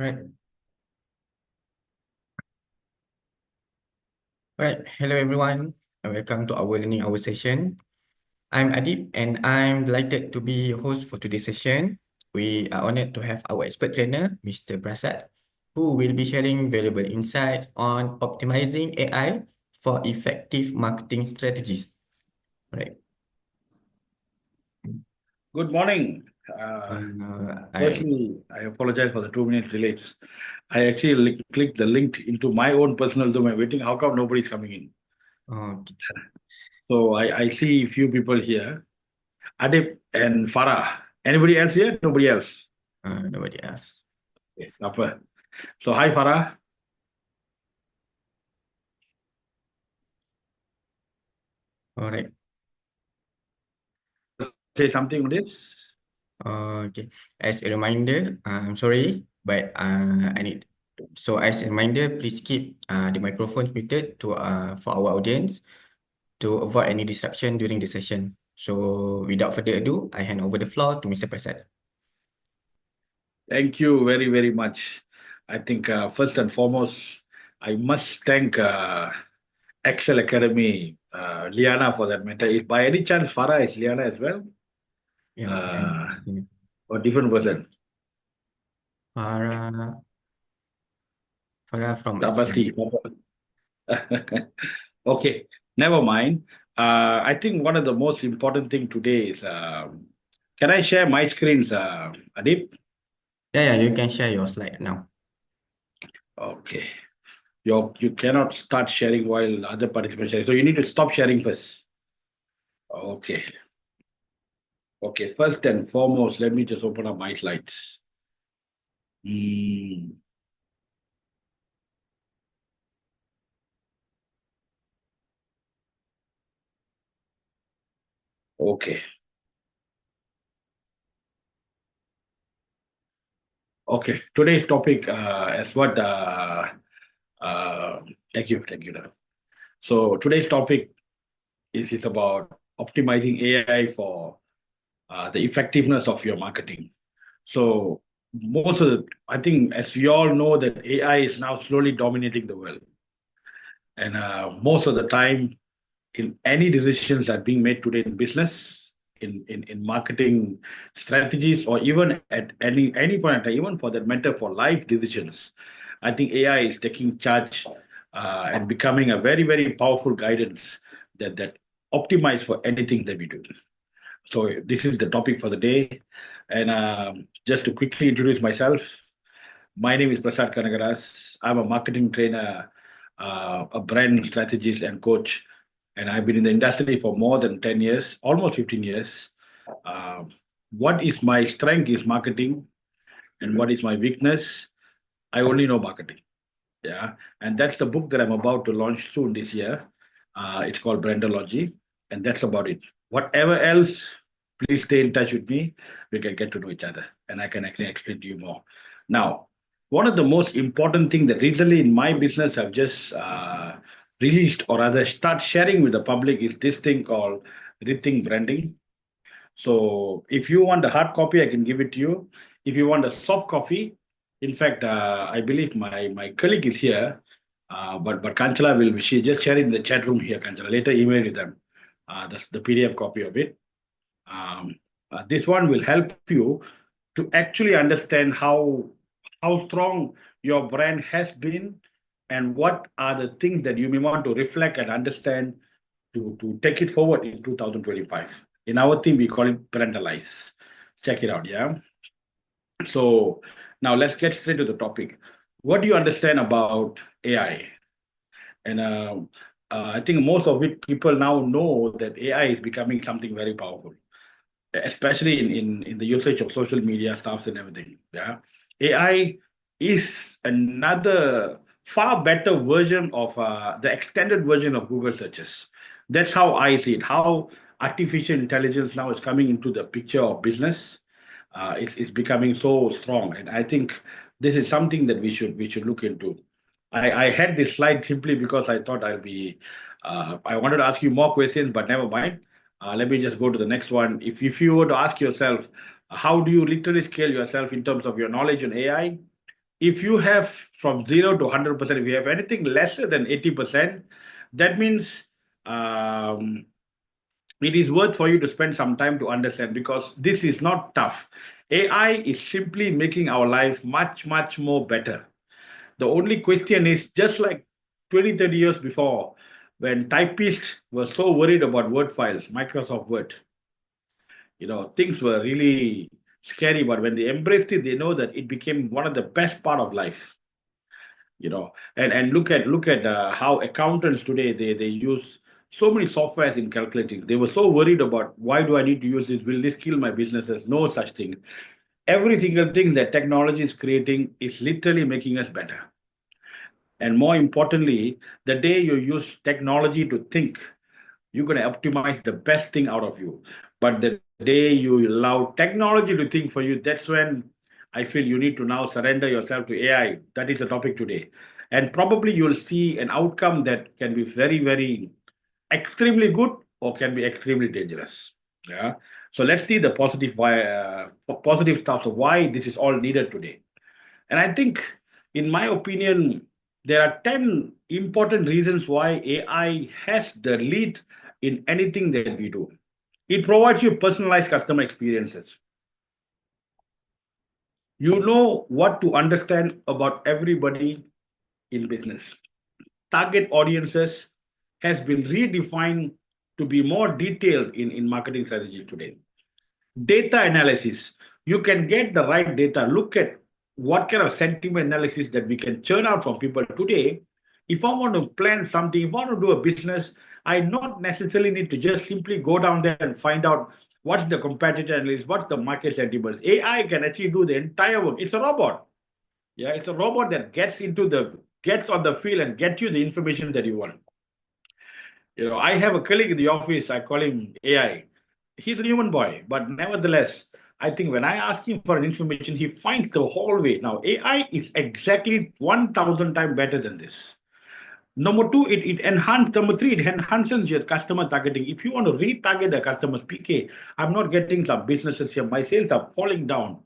Right. Right. Hello, everyone. And welcome to our learning hour session. I'm Adib, and I'm delighted to be your host for today's session. We are honored to have our expert trainer, Mr. Prasath, who will be sharing valuable insights on optimizing AI for effective marketing strategies. Right. Good morning. I Firstly, I apologize for the 2 minute delays. I actually clicked the link into my own personal Zoom. I'm waiting. How come nobody's coming in? okay. So I see a few people here. Adib and Farah. Anybody else here? Nobody else. Nobody else. Okay, upper. So hi Farah. All right. Say something on this. Okay. As a reminder, I'm sorry, but I need. So as a reminder, please keep the microphones muted to for our audience to avoid any disruption during the session. So without further ado, I hand over the floor to Mr. Prasad. Thank you very, very much. I think first and foremost, I must thank Excel Academy, Liana for that matter. If by any chance Farah is Liana as well? Yeah, fine. uh, or different person. Farah, Farah from Tak Excel. pasti. Okay, never mind. I think one of the most important thing today is, can I share my screens, Adib? Yeah, you can share your slide now. Okay. You cannot start sharing while other participants share. So you need to stop sharing first. Okay. Okay. First and foremost, let me just open up my slides. Hmm. Okay. Okay. Today's topic is what uh, thank you. So today's topic is about optimizing AI for the effectiveness of your marketing. So most of the, I think, as we all know, that AI is now slowly dominating the world, and most of the time, in any decisions that are being made today in business, in marketing strategies, or even at any point in time, even for that matter, for life decisions, I think AI is taking charge and becoming a very, very powerful guidance that optimize for anything that we do. So this is the topic for the day. And just to quickly introduce myself, my name is Prasath Kanagaras. I'm a marketing trainer, a brand strategist and coach. And I've been in the industry for more than 10 years, almost 15 years. Uh, what is my strength is marketing, and what is my weakness? I only know marketing. Yeah. And that's the book that I'm about to launch soon this year. It's called Brandology, and that's about it. Whatever else, please stay in touch with me. We can get to know each other, and I can actually explain to you more. Now, one of the most important thing that recently in my business I've just released, or rather start sharing with the public, is this thing called rethink branding. So if you want the hard copy, I can give it to you. If you want a soft copy, in fact, I believe my colleague is here, but Kanchala will be, she just shared it in the chat room here. Kanchala, later email you them the PDF copy of it. Um, this one will help you to actually understand how strong your brand has been, and what are the things that you may want to reflect and understand to take it forward in 2025. In our team, we call it parentalize. Check it out, yeah? So now let's get straight to the topic. What do you understand about AI? And I think most of it people now know that AI is becoming something very powerful, especially in the usage of social media stuffs and everything. Yeah, AI is another far better version of the extended version of Google searches. That's how I see it. How artificial intelligence now is coming into the picture of business. It's becoming so strong, and I think this is something that we should look into. I had this slide simply because I thought I'll be. I wanted to ask you more questions, but never mind. Let me just go to the next one. If you were to ask yourself, how do you literally scale yourself in terms of your knowledge on AI? if you have from 0 to 100%, if you have anything lesser than 80%, that means um, it is worth for you to spend some time to understand, because this is not tough. AI is simply making our life much, much more better. The only question is, just like 20, 30 years before, when typists were so worried about Word files, Microsoft Word, things were really scary. But when they embraced it, they know that it became one of the best part of life. And look at how accountants today, they use so many softwares in calculating. They were so worried about, why do I need to use this? Will this kill my businesses? No such thing. Every single thing that technology is creating is literally making us better. And more importantly, the day you use technology to think, you're going to optimize the best thing out of you. But the day you allow technology to think for you, that's when I feel you need to now surrender yourself to AI. That is the topic today. And probably you'll see an outcome that can be very, very extremely good, or can be extremely dangerous. Yeah. So let's see the positive stuff of why this is all needed today. And I think, in my opinion, there are 10 important reasons why AI has the lead in anything that we do. It provides you personalized customer experiences. You know what to understand about everybody in business. Target audiences has been redefined to be more detailed in marketing strategy today. Data analysis. You can get the right data. Look at what kind of sentiment analysis that we can churn out from people today. If I want to plan something, if I want to do a business, I not necessarily need to just simply go down there and find out what's the competitor analysis, what's the market sentiments. AI can actually do the entire work. It's a robot. Yeah, it's a robot that gets on the field and get you the information that you want. I have a colleague in the office, I call him AI. He's a human boy, but nevertheless, I think when I ask him for an information, he finds the whole way. Now, AI is exactly 1,000 times better than this. Number two, number three, it enhances your customer targeting. If you want to retarget the customers, PK, I'm not getting some businesses here. My sales are falling down.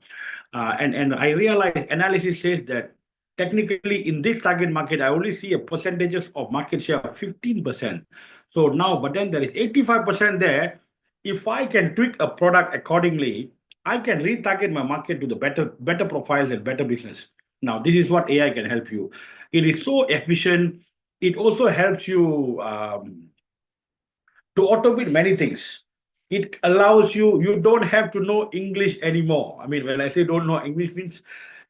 And I realize analysis says that technically in this target market, I only see a percentages of market share of 15%. So now, but then there is 85% there. If I can tweak a product accordingly, I can retarget my market to the better profiles and better business. Now, this is what AI can help you. It is so efficient. It also helps you to automate many things. It allows you don't have to know English anymore. I mean, when I say don't know English, means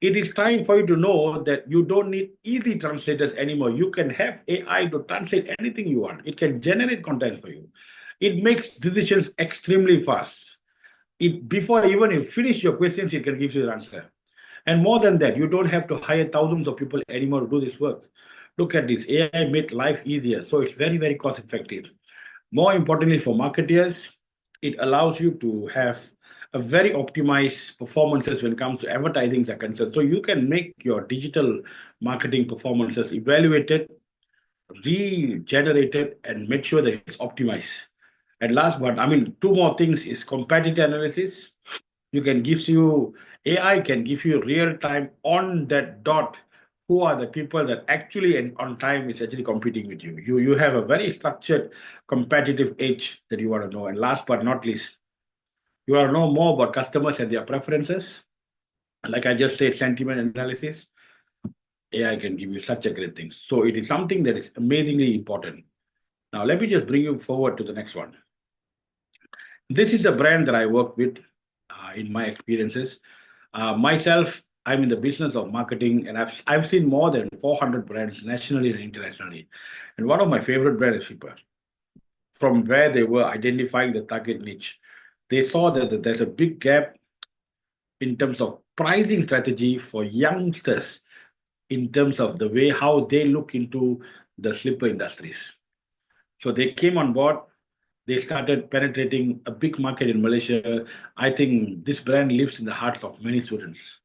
it is time for you to know that you don't need easy translators anymore. You can have AI to translate anything you want. It can generate content for you. It makes decisions extremely fast. Before even you finish your questions, it can give you the answer. And more than that, you don't have to hire thousands of people anymore to do this work. Look at this. AI made life easier. So it's very, very cost effective. More importantly, for marketers, it allows you to have a very optimized performances when it comes to advertising are concerned. So you can make your digital marketing performances evaluated, regenerated, and make sure that it's optimized. And last but I mean, two more things is competitive analysis. You can gives you AI can give you real time on that dot who are the people that actually and on time is actually competing with you. You have a very structured competitive edge that you want to know. And last but not least, you want to know more about customers and their preferences. Like I just said, sentiment analysis, AI can give you such a great thing. So it is something that is amazingly important. Now let me just bring you forward to the next one. This is the brand that I work with in my experiences. Myself, I'm in the business of marketing, and I've seen more than 400 brands nationally and internationally. And one of my favorite brands is Flipper. From where they were identifying the target niche, they saw that there's a big gap in terms of pricing strategy for youngsters, in terms of the way how they look into the slipper industries. So they came on board. They started penetrating a big market in Malaysia. I think this brand lives in the hearts of many students,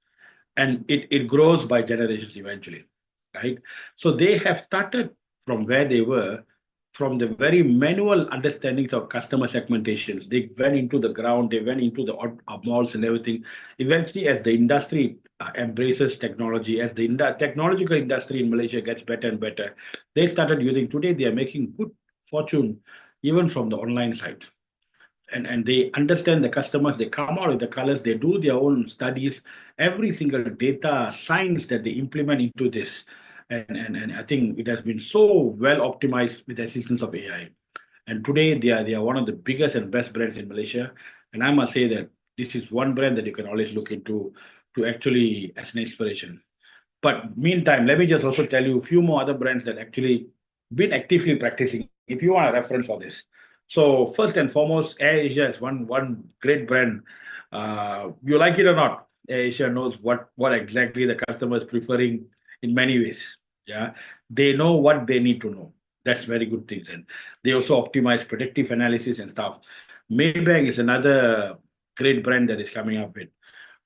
and it grows by generations eventually, right? So they have started from where they were, from the very manual understandings of customer segmentations. They went into the ground, they went into the malls and everything. Eventually, as the industry embraces technology, as the technological industry in Malaysia gets better and better, they started using. Today, they are making good fortune even from the online side. And they understand the customers, they come out with the colors, they do their own studies, every single data science that they implement into this. And I think it has been so well optimized with the assistance of AI. And today they are one of the biggest and best brands in Malaysia. And I must say that this is one brand that you can always look into to actually as an inspiration. But meantime, let me just also tell you a few more other brands that actually been actively practicing. If you want a reference for this, so first and foremost, AirAsia is one great brand. You like it or not, AirAsia knows what exactly the customer is preferring in many ways. Yeah, they know what they need to know. That's very good things, and they also optimize predictive analysis and stuff. Maybank is another great brand that is coming up with.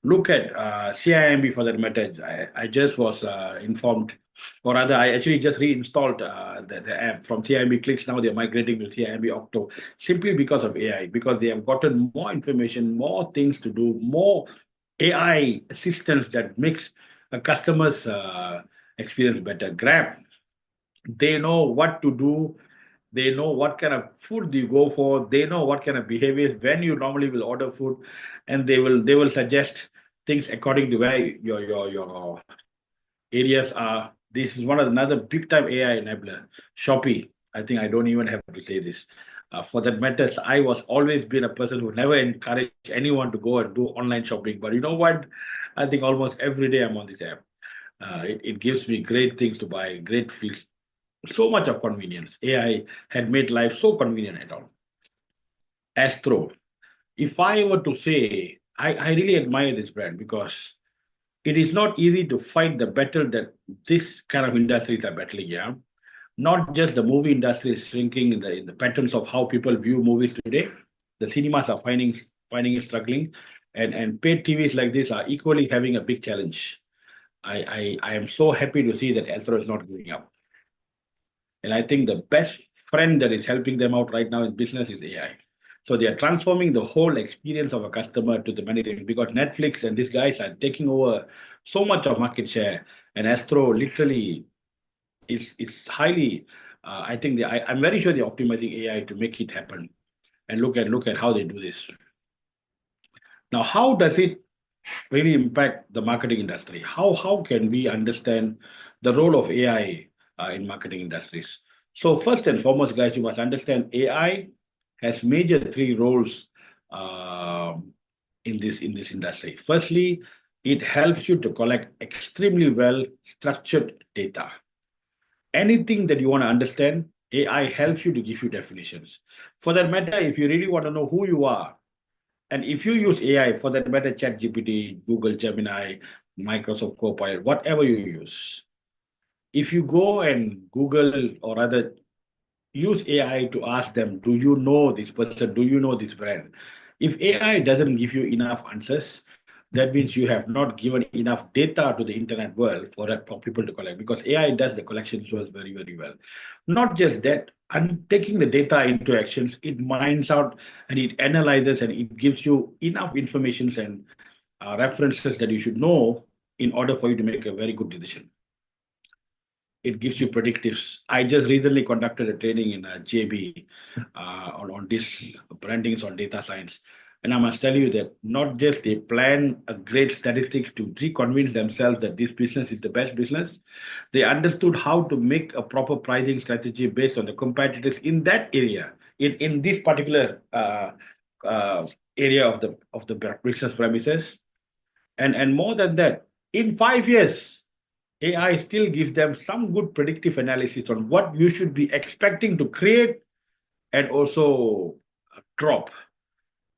Look at CIMB for that matter. I just was informed, or rather, I actually just reinstalled the app from CIMB Clicks. Now they're migrating to CIMB Octo simply because of AI, because they have gotten more information, more things to do, more AI assistance that makes a customer's experience better. Grab, they know what to do. They know what kind of food you go for. They know what kind of behaviors when you normally will order food, and they will suggest things according to where your areas are. This is one of another big time AI enabler. Shopee. I think I don't even have to say this. For that matter, I was always been a person who never encouraged anyone to go and do online shopping. But you know what? I think almost every day I'm on this app. It gives me great things to buy, great feels, so much of convenience. AI had made life so convenient at all. Astro. If I were to say, I really admire this brand because it is not easy to fight the battle that this kind of industries are battling. Yeah, not just the movie industry is shrinking in the patterns of how people view movies today. The cinemas are finding it struggling, and paid TVs like this are equally having a big challenge. I am so happy to see that Astro is not giving up. And I think the best friend that is helping them out right now in business is AI. So they are transforming the whole experience of a customer to the many things because Netflix and these guys are taking over so much of market share. And Astro literally is highly, I think I'm very sure they're optimizing AI to make it happen. And look at how they do this. Now, how does it really impact the marketing industry? How can we understand the role of AI in marketing industries? So first and foremost, guys, you must understand AI has major three roles in this industry. Firstly, it helps you to collect extremely well structured data. Anything that you want to understand, AI helps you to give you definitions. For that matter, if you really want to know who you are, and if you use AI, for that matter, ChatGPT, Google Gemini, Microsoft Copilot, whatever you use, if you go and Google or rather use AI to ask them, do you know this person? Do you know this brand? If AI doesn't give you enough answers, that means you have not given enough data to the internet world for people to collect because AI does the collection source very, very well. Not just that, and taking the data into actions, it mines out and it analyzes and it gives you enough information and references that you should know in order for you to make a very good decision. It gives you predictives. I just recently conducted a training in JB on this brandings on data science. And I must tell you that not just they plan a great statistics to reconvince themselves that this business is the best business, they understood how to make a proper pricing strategy based on the competitors in that area, in this particular uh, area of the business premises. And more than that, in 5 years, AI still gives them some good predictive analysis on what you should be expecting to create and also drop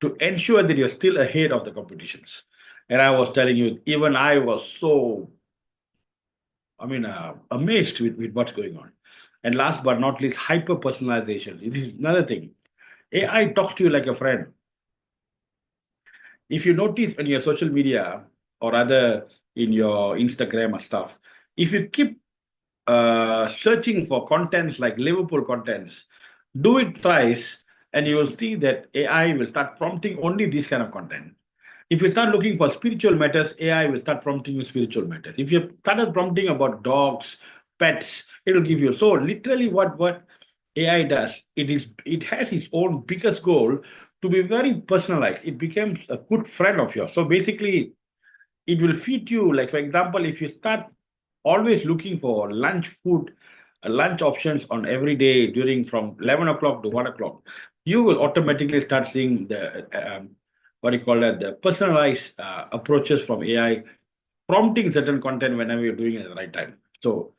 to ensure that you're still ahead of the competitions. And I was telling you, even I was so, amazed with what's going on. And last but not least, hyper personalizations. It is another thing. AI talks to you like a friend. If you notice on your social media or rather in your Instagram or stuff, if you keep searching for contents like Liverpool contents, do it twice, and you will see that AI will start prompting only this kind of content. If you start looking for spiritual matters, AI will start prompting you spiritual matters. If you started prompting about dogs, pets, it'll give you. So literally what AI does, it has its own biggest goal to be very personalized. It becomes a good friend of yours. So basically, it will feed you. Like for example, if you start always looking for lunch food, lunch options on every day during from 11 o'clock to 1 o'clock, you will automatically start seeing the what do you call that, the personalized approaches from AI prompting certain content whenever you're doing it at the right time. So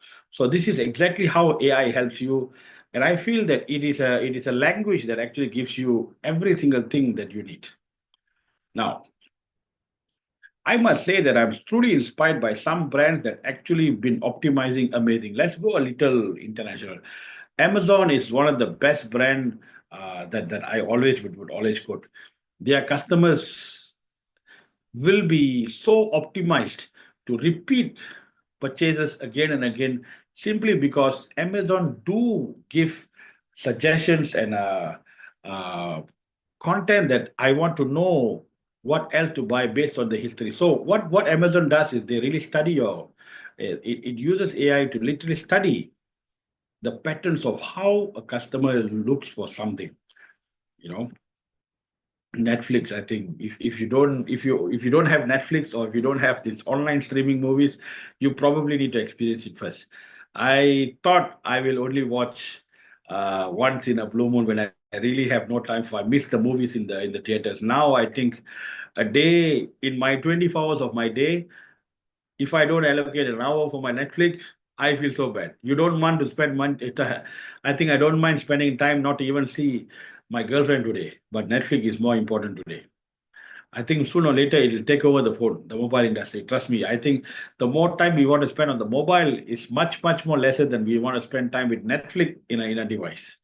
this is exactly how AI helps you. And I feel that it is a language that actually gives you every single thing that you need. Now, I must say that I'm truly inspired by some brands that actually been optimizing amazing. Let's go a little international. Amazon is one of the best brand that I always would always quote. Their customers will be so optimized to repeat purchases again and again simply because Amazon do give suggestions and uh, content that I want to know what else to buy based on the history. So what Amazon does is they really study it uses AI to literally study the patterns of how a customer looks for something. You know, Netflix, I think if you don't have Netflix or if you don't have these online streaming movies, you probably need to experience it first. I thought I will only watch once in a blue moon when I really have no time for. I miss the movies in the theaters. Now I think a day in my 24 hours of my day, if I don't allocate an hour for my Netflix, I feel so bad. You don't want to spend money. I think I don't mind spending time not to even see my girlfriend today, but Netflix is more important today. I think sooner or later it will take over the phone, the mobile industry. Trust me. I think the more time we want to spend on the mobile is much, much more lesser than we want to spend time with Netflix in a device.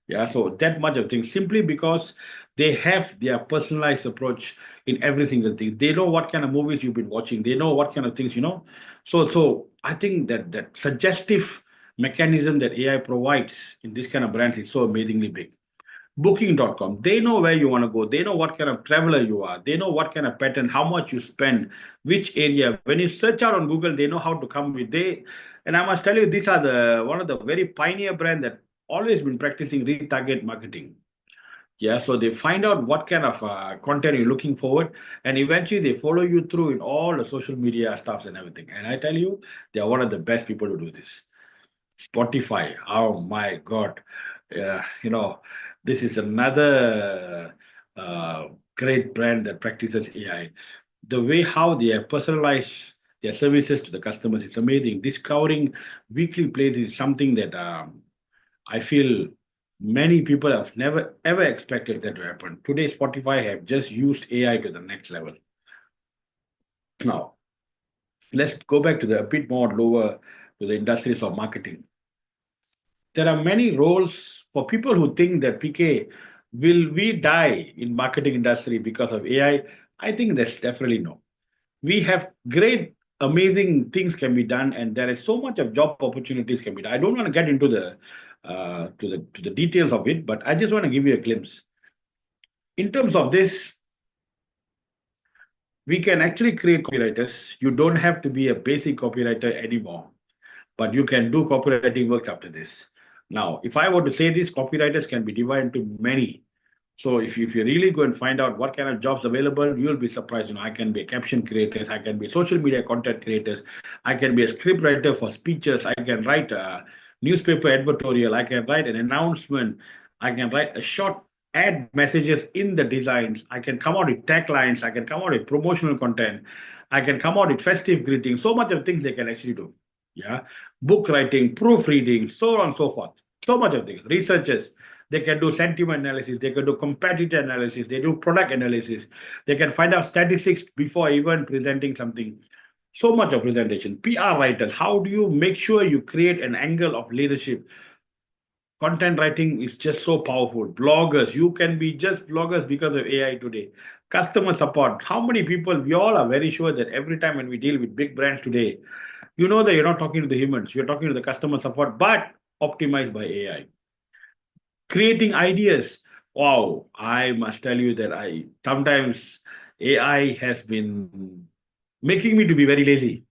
Yeah, so that much of things simply because they have their personalized approach in every single thing. They know what kind of movies you've been watching. They know what kind of things. So I think that suggestive mechanism that AI provides in this kind of brands is so amazingly big. Booking.com, they know where you want to go. They know what kind of traveler you are. They know what kind of pattern, how much you spend, which area. When you search out on Google, they know how to come with they. And I must tell you, these are the one of the very pioneer brand that always been practicing retarget marketing. Yeah, so they find out what kind of content you're looking forward, and eventually they follow you through in all the social media stuffs and everything. And I tell you, they are one of the best people to do this. Spotify. Oh my God. Yeah, this is another great brand that practices AI. The way how they have personalized their services to the customers is amazing. Discovering weekly plays is something that I feel many people have never ever expected that to happen. Today, Spotify have just used AI to the next level. Now, let's go back to the a bit more lower to the industries of marketing. There are many roles for people who think that PK, will we die in marketing industry because of AI? I think that's definitely no. We have great, amazing things can be done, and there is so much of job opportunities can be done. I don't want to get into the to the details of it, but I just want to give you a glimpse. In terms of this, we can actually create copywriters. You don't have to be a basic copywriter anymore, but you can do copywriting works after this. Now, if I were to say this, copywriters can be divided into many. So if you really go and find out what kind of jobs available, you'll be surprised. I can be a caption creators, I can be social media content creators, I can be a script writer for speeches, I can write a newspaper editorial, I can write an announcement, I can write a short ad messages in the designs, I can come out with taglines, I can come out with promotional content, I can come out with festive greetings. So much of things they can actually do. Yeah, book writing, proofreading, so on and so forth. So much of things. Researchers, they can do sentiment analysis, they can do competitor analysis, they do product analysis, they can find out statistics before even presenting something. So much of presentation. PR writers, how do you make sure you create an angle of leadership? Content writing is just so powerful. Bloggers, you can be just bloggers because of AI today. Customer support, how many people, we all are very sure that every time when we deal with big brands today, you know that you're not talking to the humans, you're talking to the customer support, but optimized by AI. Creating ideas. Wow, I must tell you that I sometimes AI has been making me to be very lazy,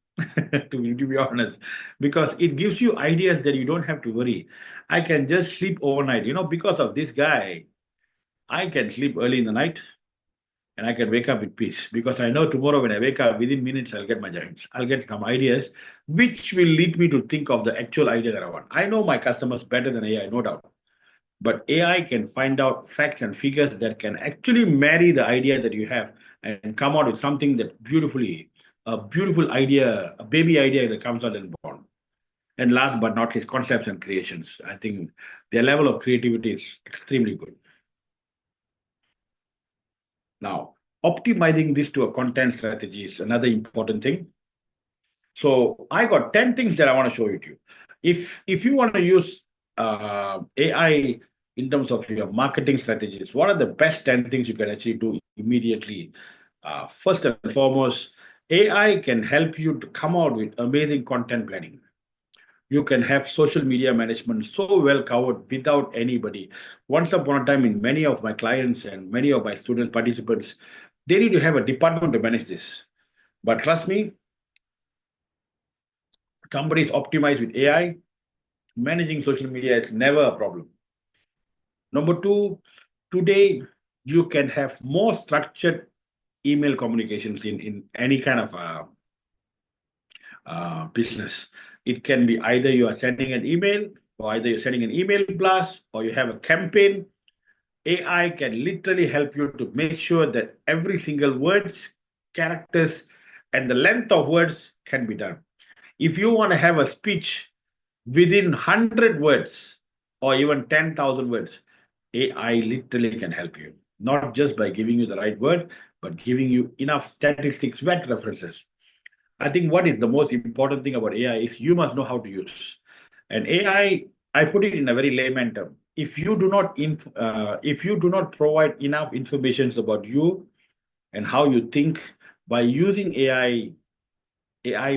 to be honest, because it gives you ideas that you don't have to worry. I can just sleep overnight. Because of this guy, I can sleep early in the night and I can wake up with peace because I know tomorrow when I wake up, within minutes, I'll get my giants. I'll get some ideas, which will lead me to think of the actual idea that I want. I know my customers better than AI, no doubt. But AI can find out facts and figures that can actually marry the idea that you have and come out with something that a beautiful idea, a baby idea that comes out and born. And last but not least, concepts and creations. I think their level of creativity is extremely good. Now, optimizing this to a content strategy is another important thing. So I got 10 things that I want to show you to you. If you want to use AI in terms of your marketing strategies, what are the best 10 things you can actually do immediately? First and foremost, AI can help you to come out with amazing content planning. You can have social media management so well covered without anybody. Once upon a time, in many of my clients and many of my student participants, they need to have a department to manage this. But trust me, somebody is optimized with AI, managing social media is never a problem. Number two, today you can have more structured email communications in any kind of business. It can be either you are sending an email, or either you're sending an email blast, or you have a campaign. AI can literally help you to make sure that every single words, characters, and the length of words can be done. If you want to have a speech within 100 words or even 10,000 words, AI literally can help you, not just by giving you the right word, but giving you enough statistics, wet references. I think what is the most important thing about AI is you must know how to use. And I put it in a very layman term. If you do not provide enough information about you and how you think by using AI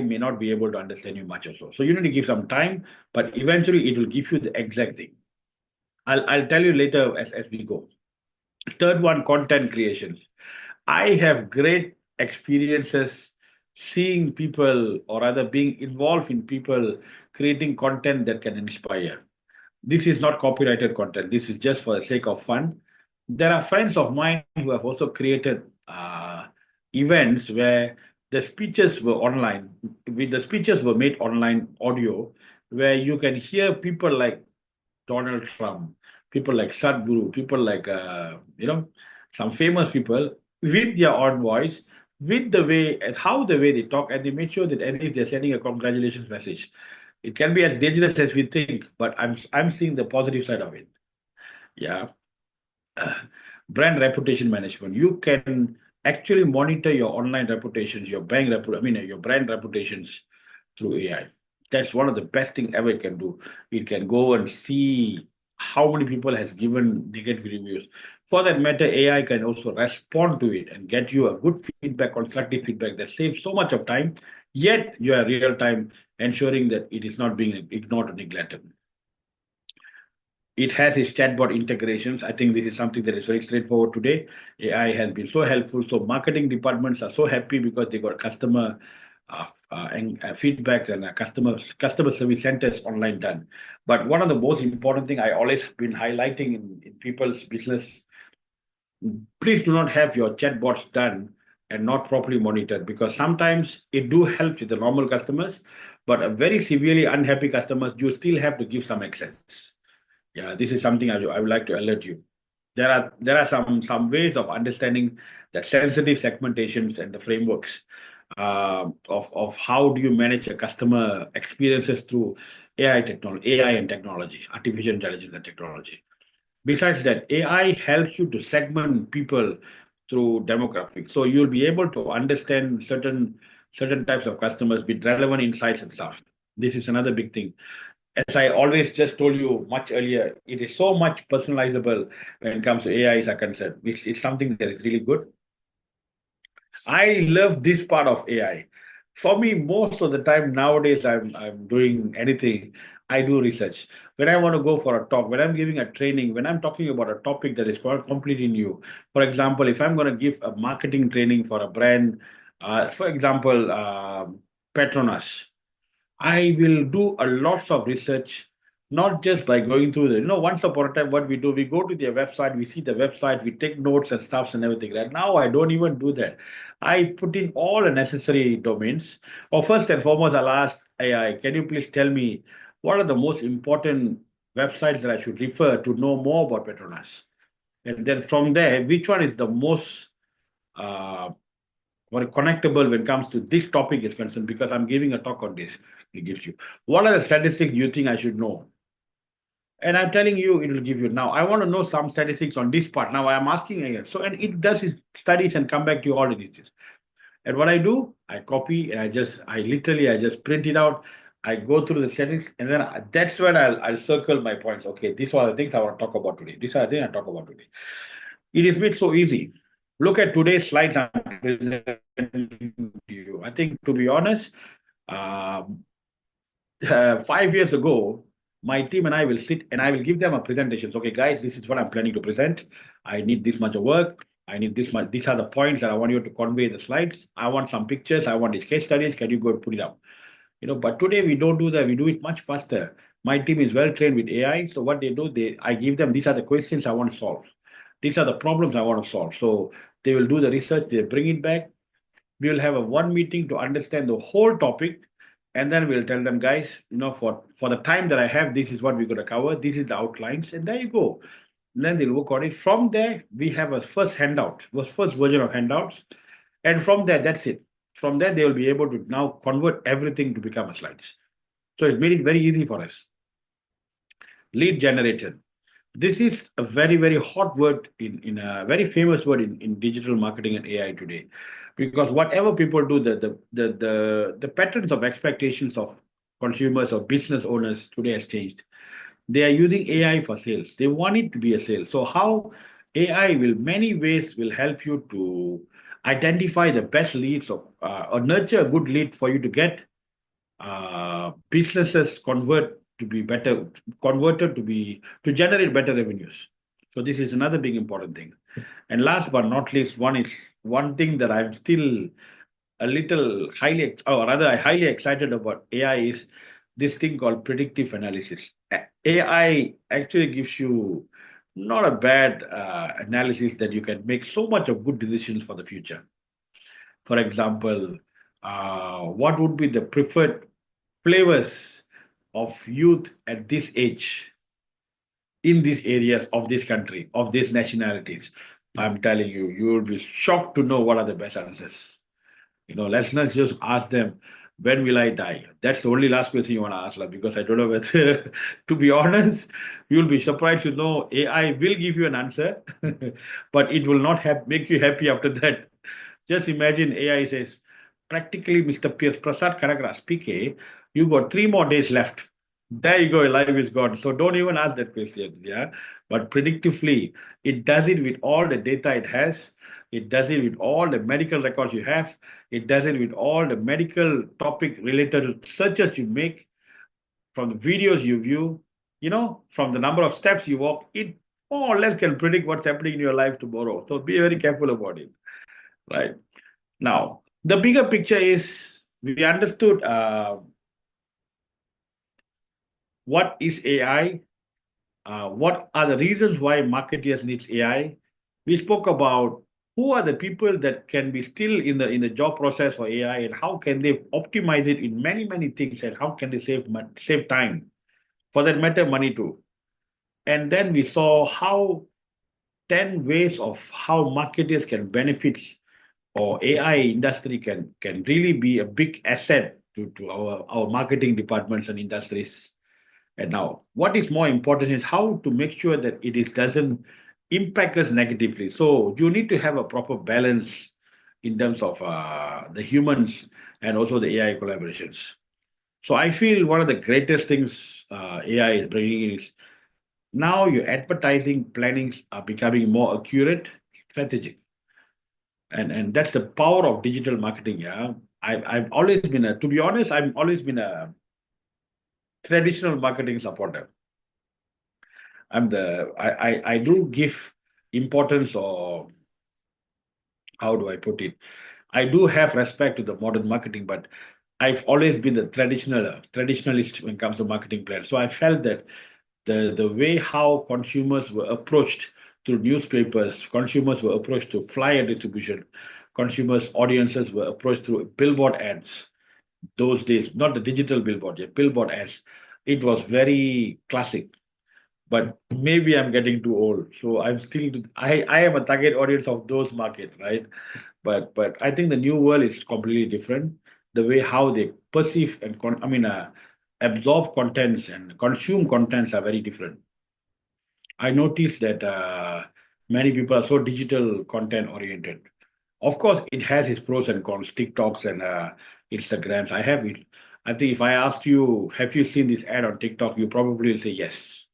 may not be able to understand you much or so. So you need to give some time, but eventually it will give you the exact thing. I'll tell you later as we go. Third one, content creations. I have great experiences seeing people or rather being involved in people creating content that can inspire. This is not copyrighted content. This is just for the sake of fun. There are friends of mine who have also created events where the speeches were online. With the speeches were made online audio, where you can hear people like Donald Trump, people like Sadhguru, people like some famous people with their own voice, with the way and how the way they talk, and they make sure that at least they're sending a congratulations message. It can be as dangerous as we think, but I'm seeing the positive side of it. Yeah. Brand reputation management. You can actually monitor your online reputations, your brand reputations through AI. That's one of the best thing ever it can do. It can go and see how many people has given negative reviews. For that matter, AI can also respond to it and get you a good feedback, constructive feedback that saves so much of time. Yet you are real time ensuring that it is not being ignored or neglected. It has its chatbot integrations. I think this is something that is very straightforward today. AI has been so helpful. So marketing departments are so happy because they got customer and feedbacks and customer service centers online done. But one of the most important thing I always been highlighting in people's business, please do not have your chatbots done and not properly monitored because sometimes it do help with the normal customers, but a very severely unhappy customers, you still have to give some access. Yeah, this is something I would like to alert you. There are some ways of understanding that sensitive segmentations and the frameworks of how do you manage a customer experiences through AI and technology, artificial intelligence and technology. Besides that, AI helps you to segment people through demographics. So you'll be able to understand certain types of customers with relevant insights and stuff. This is another big thing. As I always just told you much earlier, it is so much personalizable when it comes to AI is concerned, which is something that is really good. I love this part of AI. For me, most of the time nowadays, I'm doing anything. I do research. When I want to go for a talk, when I'm giving a training, when I'm talking about a topic that is quite completely new. For example, if I'm going to give a marketing training for a brand, for example, Petronas. I will do a lots of research, not just by going through once upon a time, what we do, we go to their website, we see the website, we take notes and stuffs and everything. Right now, I don't even do that. I put in all the necessary domains. Or first and foremost, I'll ask AI, can you please tell me what are the most important websites that I should refer to know more about Petronas? And then from there, which one is the most uh, more connectable when it comes to this topic is concerned because I'm giving a talk on this. It gives you. What are the statistics you think I should know? And I'm telling you, it will give you. Now, I want to know some statistics on this part. Now, I'm asking again. So, and it does its studies and come back to you all the details. And what I do, I copy and I just print it out. I go through the settings and then that's when I'll circle my points. Okay, these are the things I want to talk about today. These are the things I talk about today. It is made so easy. Look at today's slides I'm presenting to you. I think, to be honest, um, 5 years ago, my team and I will sit and I will give them a presentation. Okay, guys, this is what I'm planning to present. I need this much of work. I need this much. These are the points that I want you to convey in the slides. I want some pictures. I want these case studies. Can you go and put it up? But today we don't do that. We do it much faster. My team is well trained with AI. So what they do, I give them, these are the questions I want to solve. These are the problems I want to solve. So they will do the research, they bring it back. We will have a one meeting to understand the whole topic. And then we'll tell them, guys, for the time that I have, this is what we're going to cover. This is the outlines. And there you go. And then they'll work on it. From there, we have a first handout, was first version of handouts. And from there, that's it. From there, they will be able to now convert everything to become a slides. So it made it very easy for us. Lead generator. This is a very, very hot word in a very famous word in digital marketing and AI today. Because whatever people do, the patterns of expectations of consumers or business owners today has changed. They are using AI for sales. They want it to be a sale. So how AI will many ways will help you to identify the best leads or nurture a good lead for you to get businesses converted to generate better revenues. So this is another big important thing. And last but not least, one thing that I'm still a little or rather, I highly excited about AI is this thing called predictive analysis. AI actually gives you not a bad analysis that you can make so much of good decisions for the future. For example, what would be the preferred flavors of youth at this age in these areas of this country, of these nationalities? I'm telling you, you will be shocked to know what are the best answers. Let's not just ask them, when will I die? That's the only last question you want to ask, like, because I don't know whether, to be honest, you'll be surprised to know AI will give you an answer, but it will not make you happy after that. Just imagine AI says, practically, Mr. Pierce Prasad Kanagaras, PK, you got 3 more days left. There you go, your life is gone. So don't even ask that question. Yeah. But predictively, it does it with all the data it has. It does it with all the medical records you have. It does it with all the medical topic related searches you make, from the videos you view, from the number of steps you walk. It more or less can predict what's happening in your life tomorrow. So be very careful about it. Right. Now, the bigger picture is we understood what is AI, what are the reasons why marketers needs AI. We spoke about who are the people that can be still in the job process for AI and how can they optimize it in many many things and how can they save time, for that matter money too. And then we saw how 10 ways of how marketers can benefit, or AI industry can really be a big asset to our marketing departments and industries. And now, what is more important is how to make sure that doesn't impact us negatively. So you need to have a proper balance in terms of the humans and also the AI collaborations. So I feel one of the greatest things AI is bringing is now your advertising plannings are becoming more accurate, strategic, and that's the power of digital marketing. Yeah, I've always been to be honest, I've always been a traditional marketing supporter. I do give importance, or how do I put it? I do have respect to the modern marketing, but I've always been the traditionalist when it comes to marketing plans. So I felt that the way how consumers were approached through newspapers, consumers were approached to flyer distribution, consumers audiences were approached through billboard ads. Those days, not the digital billboard, yeah, billboard ads. It was very classic, but maybe I'm getting too old. So I am a target audience of those market, right? But I think the new world is completely different. The way how they perceive and absorb contents and consume contents are very different. I noticed that many people are so digital content oriented. Of course, it has its pros and cons. TikToks and Instagrams. I have it. I think if I asked you, have you seen this ad on TikTok? You probably will say yes.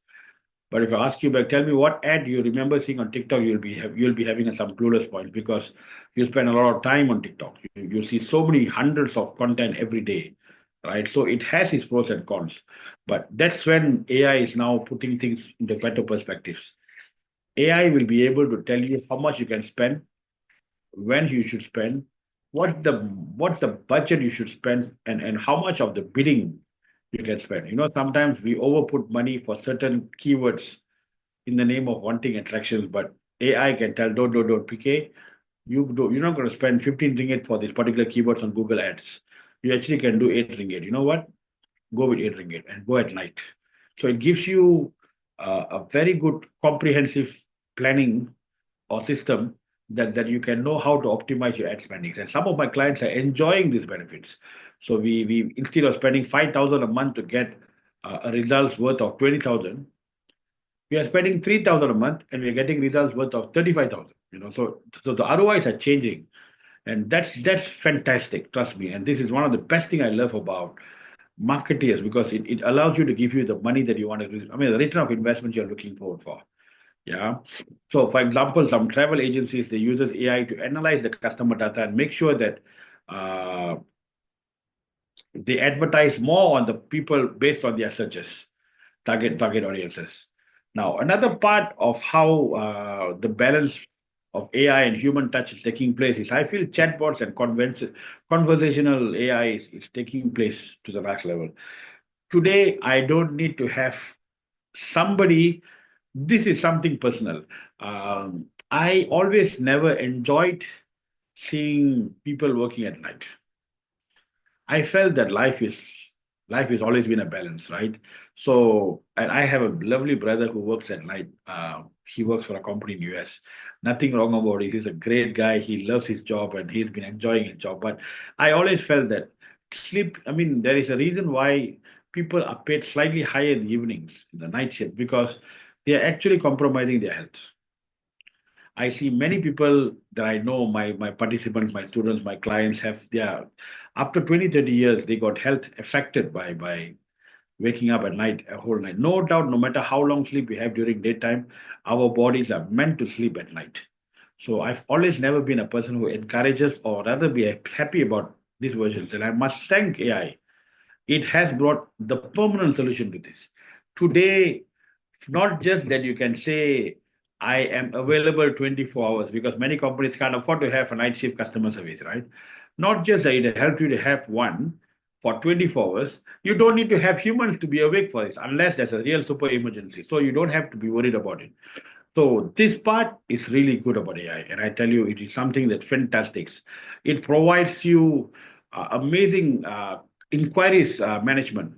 But if I ask you back, tell me what ad you remember seeing on TikTok, you'll be having some clueless points because you spend a lot of time on TikTok. You see so many hundreds of content every day, right? So it has its pros and cons. But that's when AI is now putting things into better perspectives. AI will be able to tell you how much you can spend, when you should spend, what's the budget you should spend, and how much of the bidding you can spend. Sometimes we overput money for certain keywords in the name of wanting attractions, but AI can tell, don't, PK, you're not going to spend 15 ringgit for this particular keywords on Google Ads. You actually can do 8 ringgit. You know what? Go with 8 ringgit and go at night. So it gives you a very good comprehensive planning or system that you can know how to optimize your ad spendings. And some of my clients are enjoying these benefits. So we instead of spending 5,000 a month to get a results worth of 20,000, we are spending 3,000 a month and we are getting results worth of 35,000. So the ROIs are changing, and that's fantastic. Trust me. And this is one of the best thing I love about marketeers because it allows you to give you the money that you want to. I mean, the return of investment you're looking forward for. Yeah. So, for example, some travel agencies they uses AI to analyze the customer data and make sure that uh, they advertise more on the people based on their searches, target audiences. Now, another part of how the balance of AI and human touch is taking place is I feel chatbots and conversational AI is taking place to the next level. Today, I don't need to have somebody. This is something personal. I always never enjoyed seeing people working at night. I felt that life has always been a balance, right? So, and I have a lovely brother who works at night. He works for a company in US. Nothing wrong about it. He's a great guy. He loves his job and he's been enjoying his job. But I always felt that sleep. I mean, there is a reason why people are paid slightly higher in the evenings, in the night shift, because they are actually compromising their health. I see many people that I know, my participants, my students, my clients have their after 20, 30 years, they got health affected by waking up at night, a whole night. No doubt, no matter how long sleep we have during daytime, our bodies are meant to sleep at night. So I've always never been a person who encourages or rather be happy about these versions. And I must thank AI. It has brought the permanent solution to this. Today, not just that you can say, I am available 24 hours because many companies can't afford to have a night shift customer service, right? Not just that it helps you to have one for 24 hours. You don't need to have humans to be awake for this unless there's a real super emergency. So you don't have to be worried about it. So this part is really good about AI. And I tell you, it is something that's fantastic. It provides you amazing inquiries management.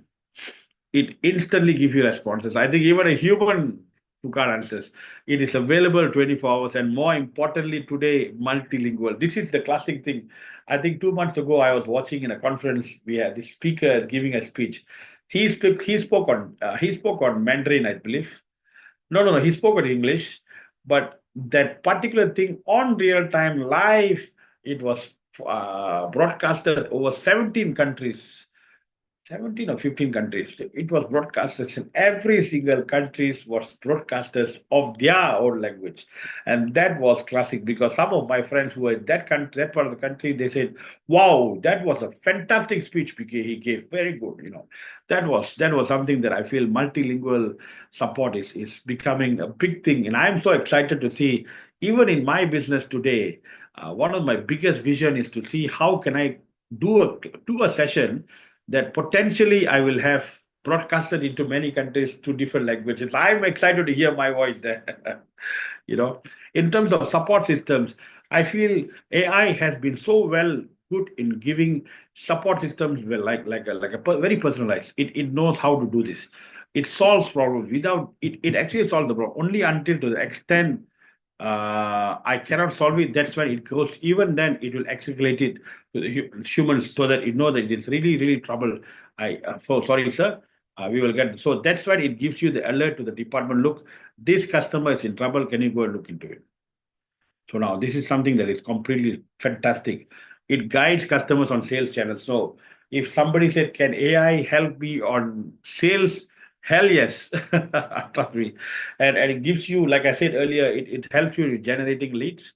It instantly gives you responses. I think even a human who can't answers, it is available 24 hours, and more importantly, today multilingual. This is the classic thing. I think 2 months ago, I was watching in a conference. We had the speaker giving a speech. He spoke on Mandarin, I believe. No. He spoke in English, but that particular thing on real time live, it was broadcasted over 17 countries 17 or 15 countries. It was broadcasters in every single countries was broadcasters of their own language. And that was classic because some of my friends who were in that country, that part of the country, they said, wow, that was a fantastic speech PK he gave. Very good, That was something that I feel multilingual support is becoming a big thing. And I'm so excited to see, even in my business today, one of my biggest vision is to see how can I do a session that potentially I will have broadcasted into many countries to different languages. I'm excited to hear my voice there. you know, in terms of support systems, I feel AI has been so well good in giving support systems very personalized. It knows how to do this. It solves problems without it actually solves the problem only until to the extent I cannot solve it. That's why it goes. Even then, it will escalate it to the humans so that it knows that it's really, really trouble. Sorry, sir. We will get. So that's why it gives you the alert to the department. Look, this customer is in trouble. Can you go and look into it? So now this is something that is completely fantastic. It guides customers on sales channels. So if somebody said, "Can AI help me on sales?" Hell yes, trust me. And it gives you, like I said earlier, it helps you in generating leads.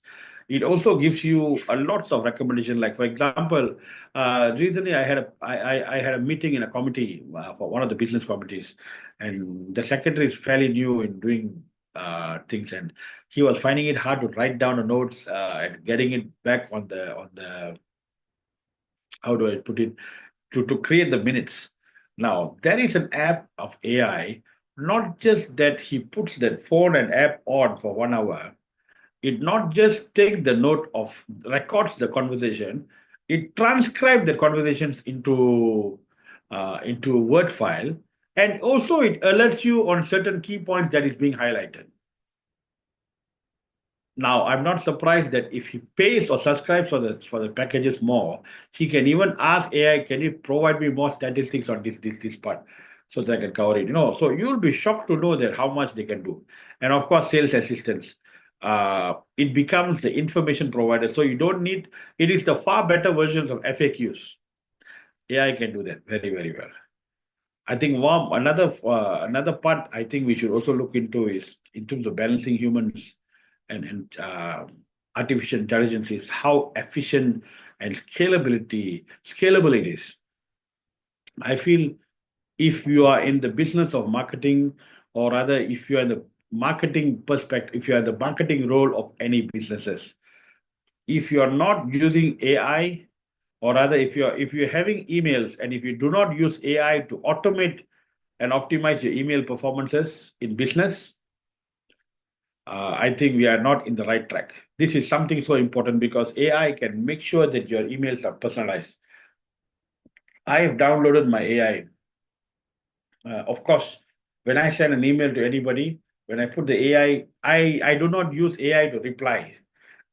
It also gives you a lots of recommendation. Like for example, recently I had a meeting in a committee for one of the business committees, and the secretary is fairly new in doing things, and he was finding it hard to write down the notes and getting it back on the how do I put it to create the minutes. Now there is an app of AI, not just that he puts that phone and app on for 1 hour. It not just take the note of records the conversation, it transcribe the conversations into Word file, and also it alerts you on certain key points that is being highlighted. Now, I'm not surprised that if he pays or subscribes for the packages more, he can even ask AI, "Can you provide me more statistics on this part, so that I can cover it?" So you'll be shocked to know that how much they can do. And of course, sales assistance. It becomes the information provider. So you don't need. It is the far better versions of FAQs. AI can do that very, very well. I think another part I think we should also look into is in terms of balancing humans and artificial intelligence is how efficient and scalable it is. I feel if you are in the business of marketing, or rather if you are in the marketing perspective, if you are in the marketing role of any businesses, if you are not using AI, or rather if you're having emails and if you do not use AI to automate and optimize your email performances in business, I think we are not in the right track. This is something so important because AI can make sure that your emails are personalized. I have downloaded my AI. Of course, when I send an email to anybody, when I put the AI, I do not use AI to reply.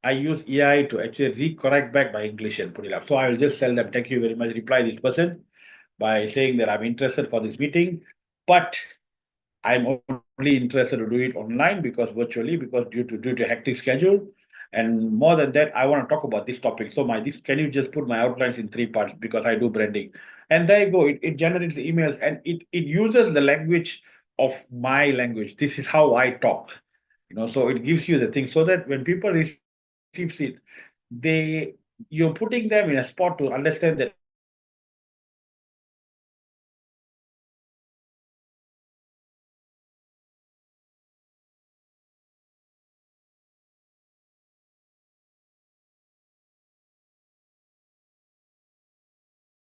I use AI to actually recorrect back my English and put it up. So I will just tell them, "Thank you very much. Reply this person by saying that I'm interested for this meeting, but I'm only interested to do it online because virtually because due to hectic schedule. And more than that, I want to talk about this topic. So my this can you just put my outlines in three parts because I do branding." And there you go. It generates the emails and it uses the language of my language. This is how I talk. So it gives you the thing so that when people receive it, they you're putting them in a spot to understand that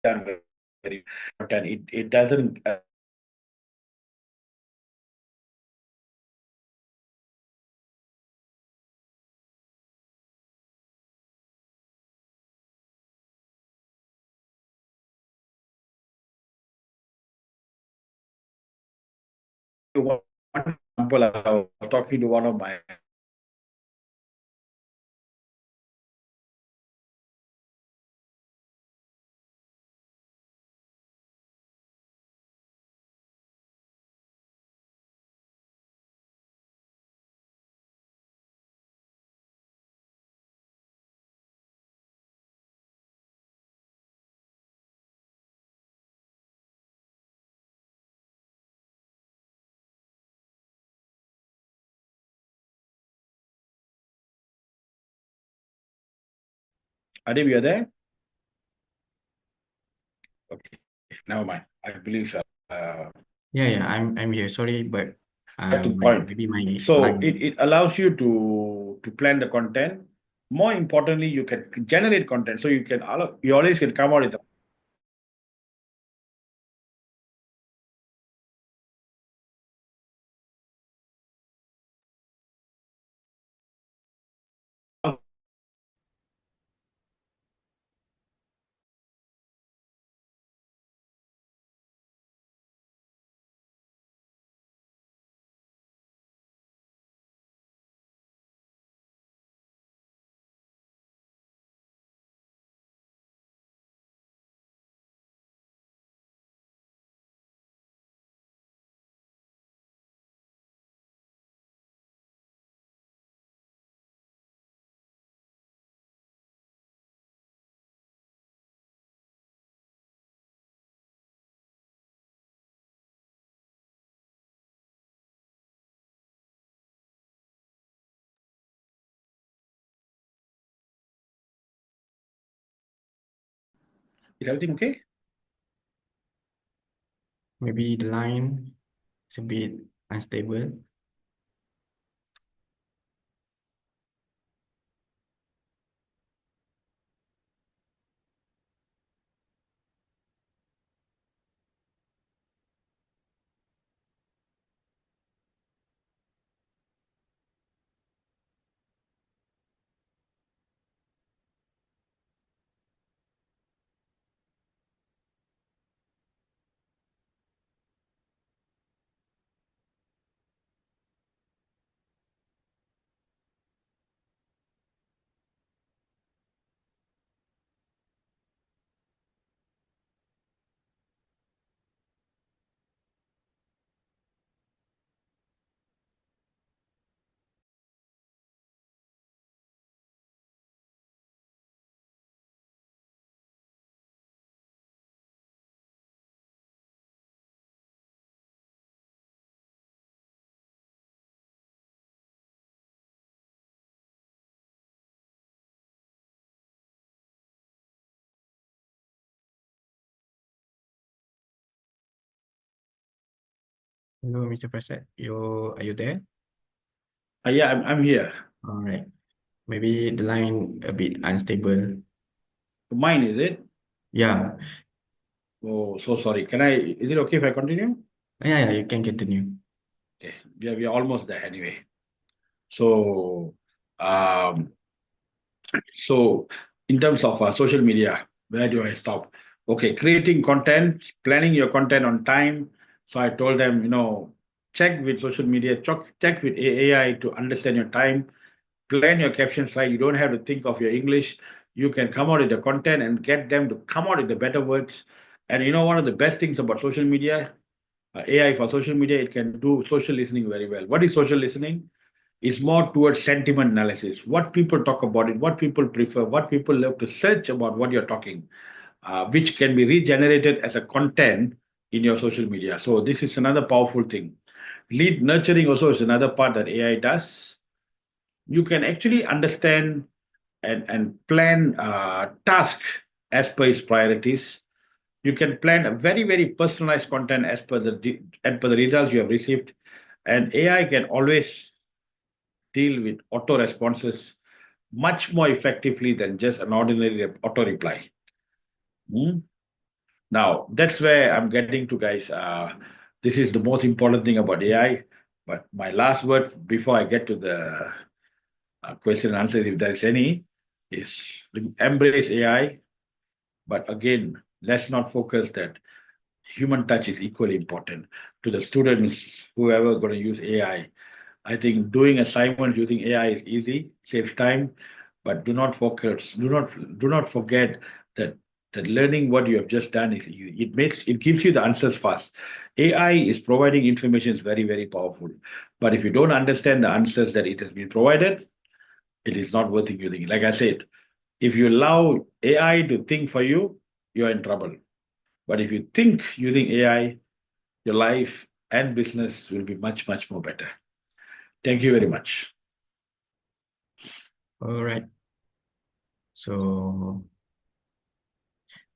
done very and it doesn't one example. I was talking to one of my Adib, you're there? Okay, never mind. I believe Yeah, I'm here. Sorry, but to the point. maybe my So line. it allows you to plan the content. More importantly, you can generate content. So you always can come out with a Is everything okay? Maybe the line is a bit unstable. Hello, Mr. Prasad. Are you there? Yeah, I'm here. All right. Maybe the line a bit unstable. Mine, is it? Yeah. Oh, so sorry. Is it okay if I continue? Yeah, you can continue. Okay. We are almost there anyway. So, um, so in terms of social media, where do I stop? Okay, creating content, planning your content on time. So I told them, check with social media, check with AI to understand your time, plan your captions right. You don't have to think of your English. You can come out with the content and get them to come out with the better words. And one of the best things about social media, AI for social media, it can do social listening very well. What is social listening? It's more towards sentiment analysis. What people talk about it, what people prefer, what people love to search about what you're talking, which can be regenerated as a content in your social media. So this is another powerful thing. Lead nurturing also is another part that AI does. You can actually understand and plan tasks as per its priorities. You can plan a very, very personalized content as per the results you have received. And AI can always deal with auto responses much more effectively than just an ordinary auto reply. Hmm? Now, that's where I'm getting to, guys. This is the most important thing about AI. But my last word before I get to the question and answer, if there is any, is embrace AI. But again, let's not focus that human touch is equally important to the students, whoever going to use AI. I think doing assignments using AI is easy, saves time, but do not forget that learning what you have just done it gives you the answers fast. AI is providing information is very, very powerful, but if you don't understand the answers that it has been provided, it is not worth using. Like I said, if you allow AI to think for you, you're in trouble. But if you think using AI, your life and business will be much, much more better. Thank you very much. All right. So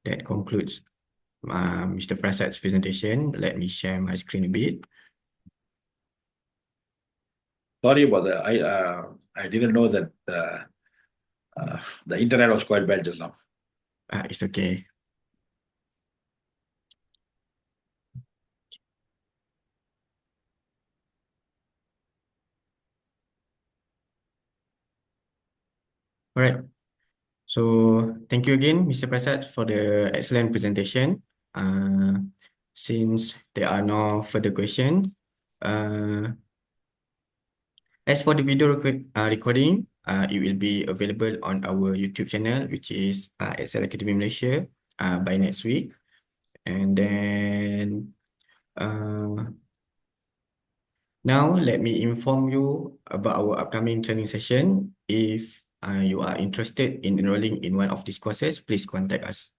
that concludes Mr. Prasath's presentation. Let me share my screen a bit. Sorry about that. I didn't know that the internet was quite bad just now. It's okay. All right. So thank you again, Mr. Prasath, for the excellent presentation. Since there are no further questions, as for the video recording, it will be available on our YouTube channel, which is Excel Academy Malaysia, by next week. And then now let me inform you about our upcoming training session. If you are interested in enrolling in one of these courses, please contact us.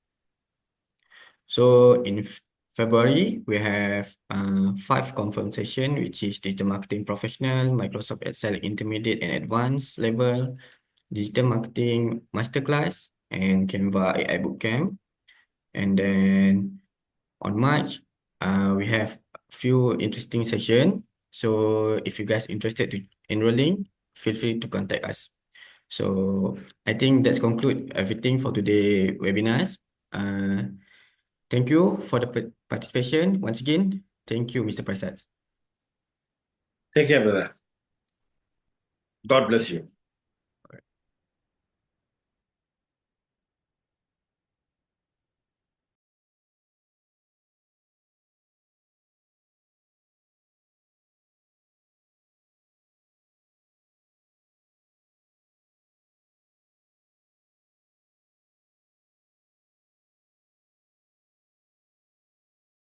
So in February, we have 5 confirmed session, which is Digital Marketing Professional, Microsoft Excel Intermediate and Advanced level, Digital Marketing Masterclass, and Canva AI Bootcamp. And then on March, we have a few interesting sessions. So if you guys interested to enrolling, feel free to contact us. So I think that's conclude everything for today webinars. Thank you for the participation. Once again, thank you, Mr. Prasath. Take care, brother. God bless you.